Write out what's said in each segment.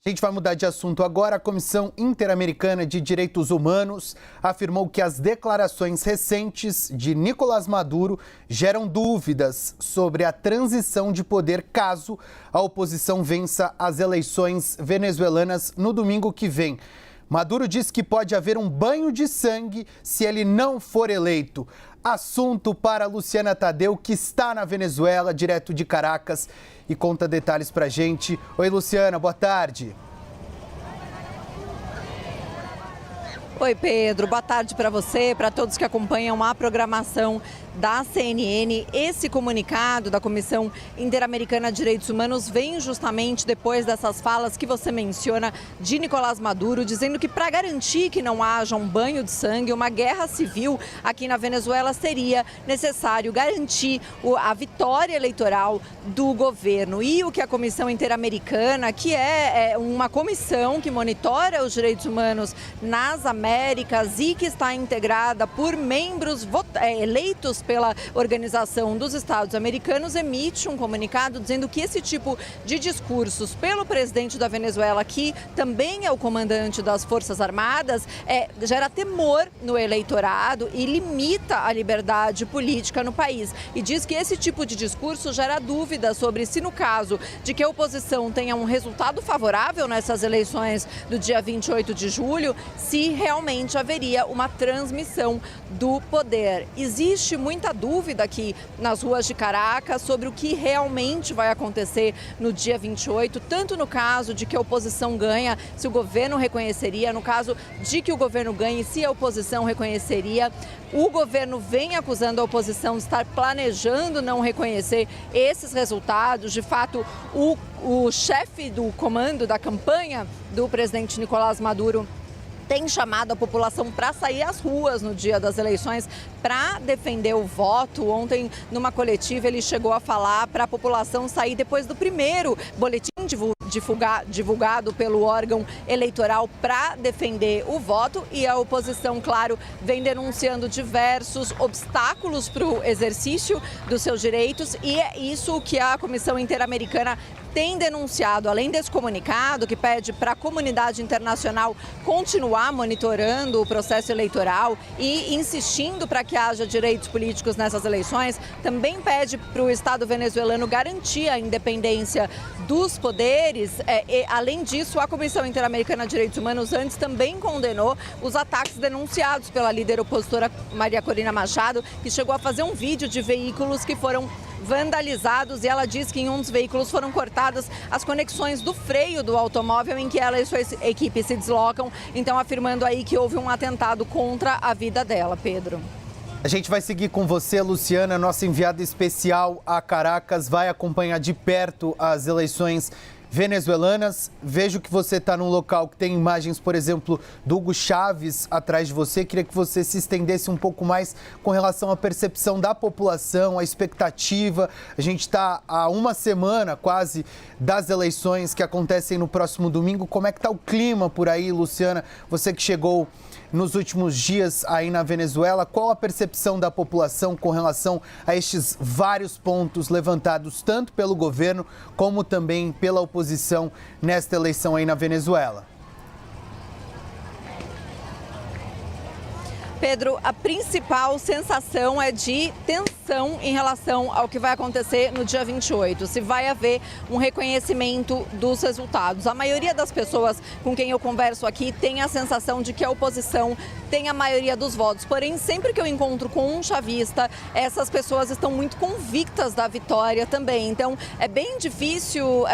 A gente vai mudar de assunto agora. A Comissão Interamericana de Direitos Humanos afirmou que as declarações recentes de Nicolás Maduro geram dúvidas sobre a transição de poder caso a oposição vença as eleições venezuelanas no domingo que vem. Maduro diz que pode haver um banho de sangue se ele não for eleito. Assunto para Luciana Tadeu, que está na Venezuela, direto de Caracas, e conta detalhes pra gente. Oi, Luciana, boa tarde. Oi, Pedro, boa tarde para você, para todos que acompanham a programação da CNN. Esse comunicado da Comissão Interamericana de Direitos Humanos vem justamente depois dessas falas que você menciona de Nicolás Maduro, dizendo que para garantir que não haja um banho de sangue, uma guerra civil aqui na Venezuela, seria necessário garantir a vitória eleitoral do governo. E o que a Comissão Interamericana, que é uma comissão que monitora os direitos humanos nas Américas e que está integrada por membros eleitos pela Organização dos Estados Americanos, emite um comunicado dizendo que esse tipo de discursos pelo presidente da Venezuela, que também é o comandante das Forças Armadas, gera temor no eleitorado e limita a liberdade política no país. E diz que esse tipo de discurso gera dúvida sobre se, no caso de que a oposição tenha um resultado favorável nessas eleições do dia 28 de julho, se realmente haveria uma transmissão do poder. Existe muita dúvida aqui nas ruas de Caracas sobre o que realmente vai acontecer no dia 28, tanto no caso de que a oposição ganha, se o governo reconheceria, no caso de que o governo ganhe, se a oposição reconheceria. O governo vem acusando a oposição de estar planejando não reconhecer esses resultados. De fato, o chefe do comando da campanha do presidente Nicolás Maduro tem chamado a população para sair às ruas no dia das eleições para defender o voto. Ontem, numa coletiva, ele chegou a falar para a população sair depois do primeiro boletim divulgado pelo órgão eleitoral para defender o voto. E a oposição, claro, vem denunciando diversos obstáculos para o exercício dos seus direitos, e é isso que a Comissão Interamericana tem denunciado. Além desse comunicado que pede para a comunidade internacional continuar monitorando o processo eleitoral e insistindo para que haja direitos políticos nessas eleições, também pede para o Estado venezuelano garantir a independência dos poderes. Além disso, a Comissão Interamericana de Direitos Humanos antes também condenou os ataques denunciados pela líder opositora Maria Corina Machado, que chegou a fazer um vídeo de veículos que foram vandalizados, e ela diz que em um dos veículos foram cortadas as conexões do freio do automóvel em que ela e sua equipe se deslocam, então afirmando aí que houve um atentado contra a vida dela, Pedro. A gente vai seguir com você, Luciana, nossa enviada especial a Caracas, vai acompanhar de perto as eleições venezuelanas. Vejo que você está num local que tem imagens, por exemplo, do Hugo Chávez atrás de você. Queria que você se estendesse um pouco mais com relação à percepção da população, a expectativa. A gente está há uma semana quase das eleições que acontecem no próximo domingo. Como é que está o clima por aí, Luciana? Você que chegou nos últimos dias aí na Venezuela, qual a percepção da população com relação a estes vários pontos levantados tanto pelo governo como também pela oposição nesta eleição aí na Venezuela? Pedro, a principal sensação é de tensão em relação ao que vai acontecer no dia 28, se vai haver um reconhecimento dos resultados. A maioria das pessoas com quem eu converso aqui tem a sensação de que a oposição tem a maioria dos votos, porém, sempre que eu encontro com um chavista, essas pessoas estão muito convictas da vitória também. Então, é bem difícil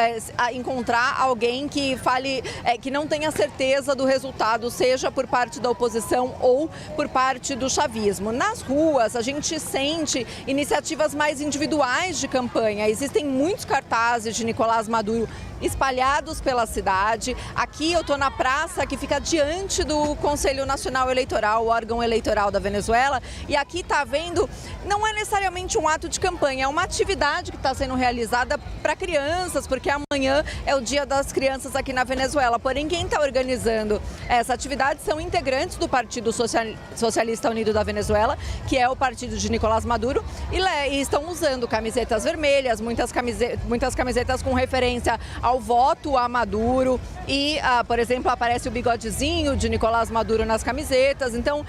encontrar alguém que fale, que não tenha certeza do resultado, seja por parte da oposição ou por parte do chavismo. Nas ruas, a gente sente iniciativas mais individuais de campanha. Existem muitos cartazes de Nicolás Maduro espalhados pela cidade. Aqui eu estou na praça que fica diante do Conselho Nacional Eleitoral, o órgão eleitoral da Venezuela, e aqui está vendo, não é necessariamente um ato de campanha, é uma atividade que está sendo realizada para crianças, porque amanhã é o Dia das Crianças aqui na Venezuela. Porém, quem está organizando essa atividade são integrantes do Partido Socialista Unido da Venezuela, que é o partido de Nicolás Maduro, e estão usando camisetas vermelhas, muitas camisetas com referência ao ao voto a Maduro e, por exemplo, aparece o bigodezinho de Nicolás Maduro nas camisetas. Então,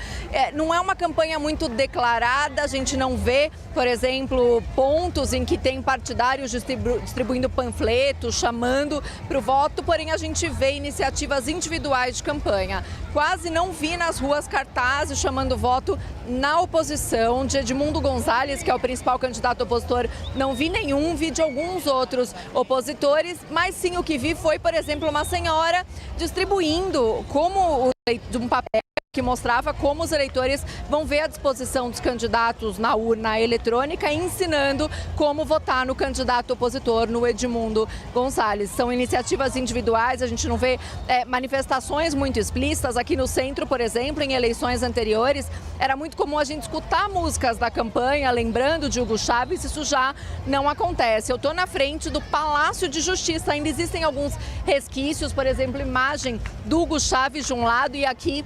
não é uma campanha muito declarada, a gente não vê, por exemplo, pontos em que tem partidários distribuindo panfletos, chamando para o voto, porém a gente vê iniciativas individuais de campanha. Quase não vi nas ruas cartazes chamando voto na oposição. De Edmundo Gonzalez, que é o principal candidato opositor, não vi nenhum, vi de alguns outros opositores, mas sim o que vi foi, por exemplo, uma senhora distribuindo de um papel que mostrava como os eleitores vão ver a disposição dos candidatos na urna eletrônica e ensinando como votar no candidato opositor, no Edmundo Gonzalez. São iniciativas individuais, a gente não vê manifestações muito explícitas. Aqui no centro, por exemplo, em eleições anteriores, era muito comum a gente escutar músicas da campanha, lembrando de Hugo Chávez, isso já não acontece. Eu estou na frente do Palácio de Justiça, ainda existem alguns resquícios, por exemplo, imagem do Hugo Chávez de um lado e aqui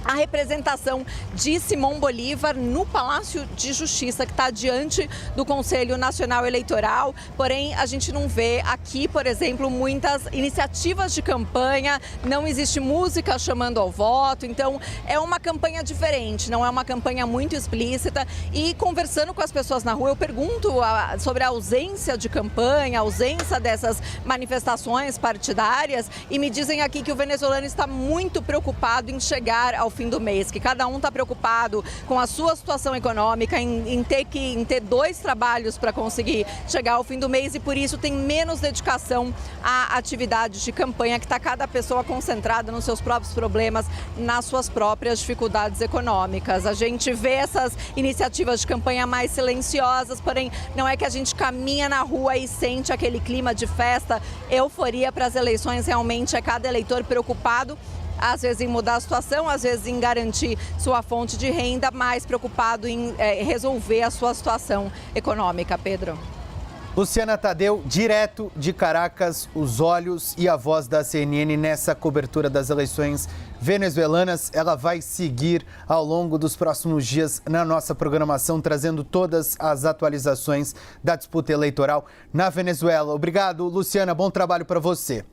a representação de Simão Bolívar no Palácio de Justiça, que está diante do Conselho Nacional Eleitoral. Porém, a gente não vê aqui, por exemplo, muitas iniciativas de campanha, não existe música chamando ao voto. Então, é uma campanha diferente, não é uma campanha muito explícita. E conversando com as pessoas na rua, eu pergunto sobre a ausência de campanha, a ausência dessas manifestações partidárias, e me dizem aqui que o venezuelano está muito preocupado em chegar ao fim do mês, que cada um está preocupado com a sua situação econômica, em ter 2 trabalhos para conseguir chegar ao fim do mês, e por isso tem menos dedicação a atividades de campanha, que está cada pessoa concentrada nos seus próprios problemas, nas suas próprias dificuldades econômicas. A gente vê essas iniciativas de campanha mais silenciosas, porém não é que a gente caminha na rua e sente aquele clima de festa, euforia para as eleições. Realmente é cada eleitor preocupado, às vezes em mudar a situação, às vezes em garantir sua fonte de renda, mais preocupado em resolver a sua situação econômica. Pedro. Luciana Tadeu, direto de Caracas, os olhos e a voz da CNN nessa cobertura das eleições venezuelanas. Ela vai seguir ao longo dos próximos dias na nossa programação, trazendo todas as atualizações da disputa eleitoral na Venezuela. Obrigado, Luciana. Bom trabalho para você.